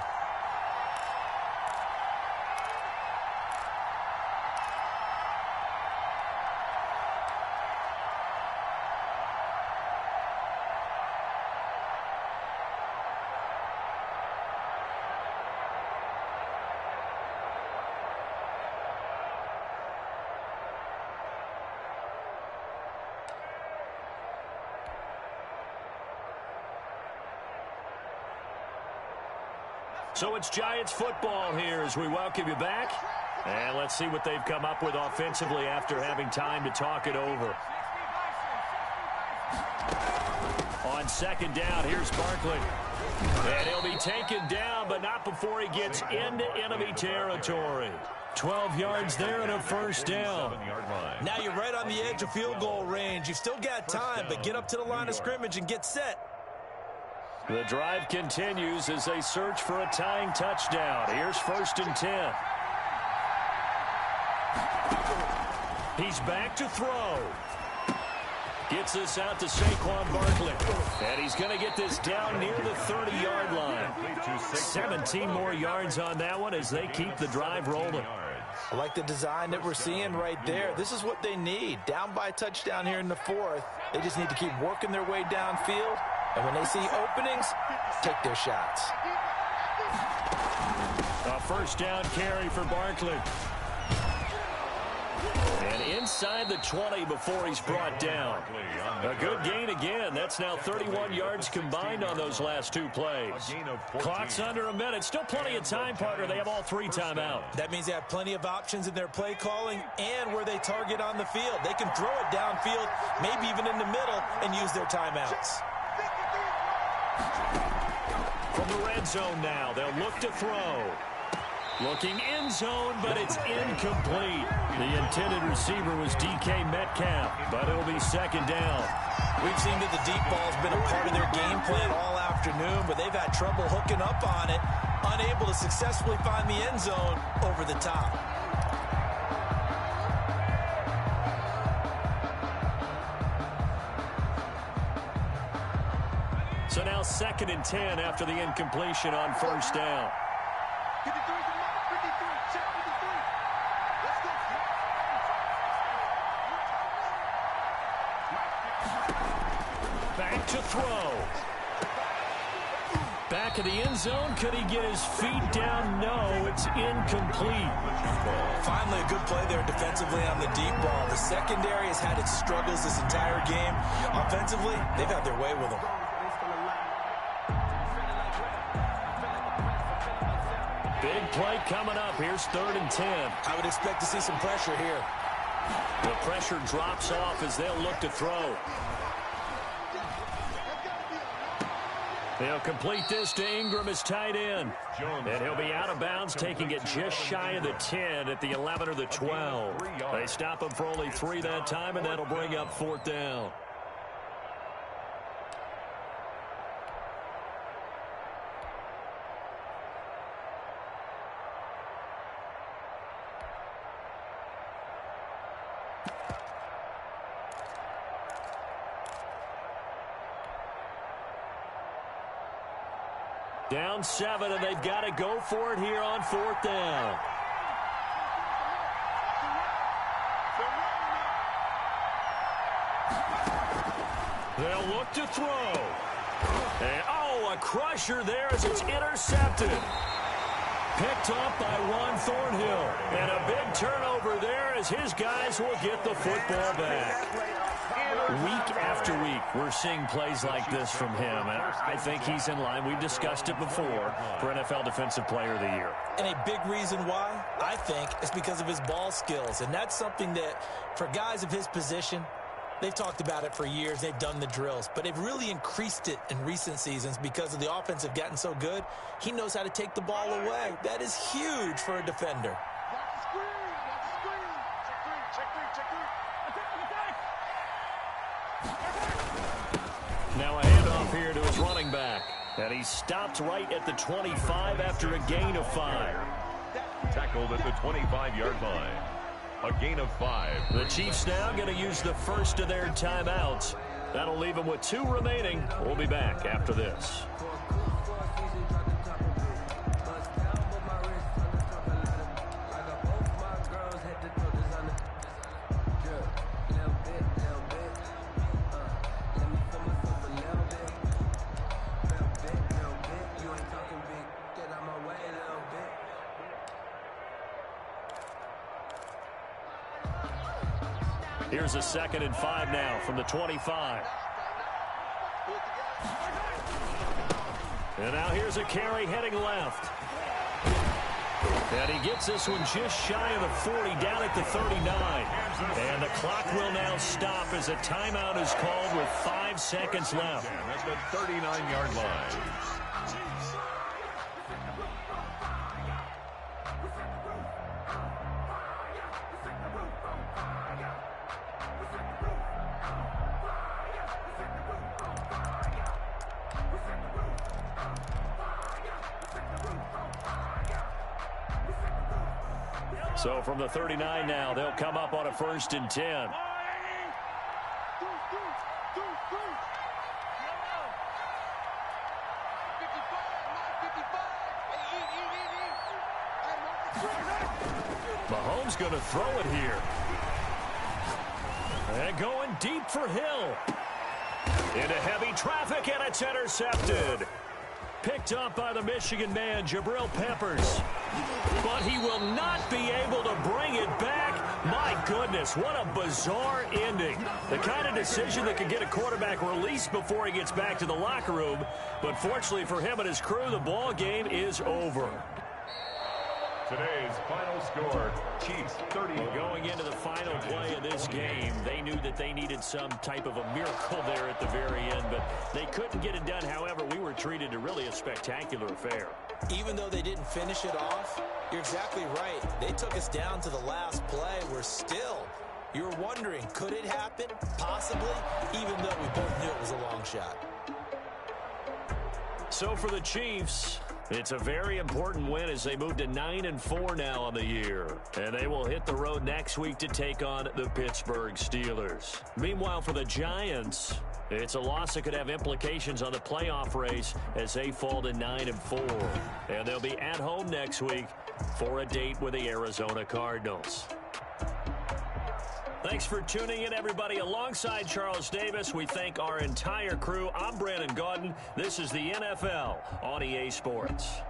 So it's Giants football here as we welcome you back. And let's see what they've come up with offensively after having time to talk it over. On 2nd down, here's Barkley. And he'll be taken down, but not before he gets into enemy territory. 12 yards there and a 1st down. Now you're right on the edge of field goal range. You've still got time, but get up to the line of scrimmage and get set. The drive continues as they search for a tying touchdown. Here's 1st and 10. He's back to throw. Gets this out to Saquon Barkley. And he's going to get this down near the 30-yard line. 17 more yards on that one as they keep the drive rolling. I like the design that we're seeing right there. This is what they need. Down by a touchdown here in the 4th. They just need to keep working their way downfield. And when they see openings, take their shots. A 1st down carry for Barkley. And inside the 20 before he's brought down. A good gain again. That's now 31 yards combined on those last 2 plays. Clock's under a minute. Still plenty of time, partner. They have all 3 timeouts. That means they have plenty of options in their play calling and where they target on the field. They can throw it downfield, maybe even in the middle, and use their timeouts. From the red zone now, they'll look to throw. Looking end zone, but it's incomplete. The intended receiver was DK Metcalf, but it'll be 2nd down. We've seen that the deep ball's been a part of their game plan all afternoon, but they've had trouble hooking up on it, unable to successfully find the end zone over the top. So now 2nd and 10 after the incompletion on 1st down. Back to throw. Back of the end zone. Could he get his feet down? No, it's incomplete. Finally, a good play there defensively on the deep ball. The secondary has had its struggles this entire game. Offensively, they've had their way with them. Big play coming up. Here's 3rd and 10. I would expect to see some pressure here. The pressure drops off as they'll look to throw. They'll complete this to Ingram as tight end. And he'll be out of bounds, taking it just shy of the 10 at the 11 or the 12. They stop him for only 3 that time, and that'll bring up 4th down. Down 7, and they've got to go for it here on 4th down. They'll look to throw. And, a crusher there as it's intercepted. Picked up by Ron Thornhill. And a big turnover there as his guys will get the football back. Week after week, we're seeing plays like this from him, and I think he's in line. We've discussed it before for NFL Defensive Player of the Year. And a big reason why, I think, is because of his ball skills, and that's something that, for guys of his position, they've talked about it for years. They've done the drills, but they've really increased it in recent seasons because of the offense have gotten so good. He knows how to take the ball away. That is huge for a defender. Now a handoff here to his running back. And he stopped right at the 25 after a gain of 5. Tackled at the 25-yard line. A gain of 5. The Chiefs now going to use the first of their timeouts. That'll leave them with 2 remaining. We'll be back after this. Here's a 2nd and 5 now from the 25. And now here's a carry heading left. And he gets this one just shy of the 40, down at the 39. And the clock will now stop as a timeout is called with 5 seconds left. At the 39-yard line. So from the 39 now, they'll come up on a 1st and 10. Mahomes going to throw it here. And going deep for Hill. Into heavy traffic, and it's intercepted. Picked up by the Michigan man, Jabril Peppers. But he will not be able to bring it back. My goodness, what a bizarre ending. The kind of decision that could get a quarterback released before he gets back to the locker room. But fortunately for him and his crew, the ball game is over. Today's final score, Chiefs 30. Going into the final play of this game, they knew that they needed some type of a miracle there at the very end, but they couldn't get it done. However, we were treated to really a spectacular affair. Even though they didn't finish it off, you're exactly right. They took us down to the last play. You were wondering, could it happen? Possibly, even though we both knew it was a long shot. So for the Chiefs, it's a very important win as they move to 9-4 now on the year. And they will hit the road next week to take on the Pittsburgh Steelers. Meanwhile, for the Giants, it's a loss that could have implications on the playoff race as they fall to 9-4. And they'll be at home next week for a date with the Arizona Cardinals. Thanks for tuning in, everybody. Alongside Charles Davis, we thank our entire crew. I'm Brandon Gaudin. This is the NFL on EA Sports.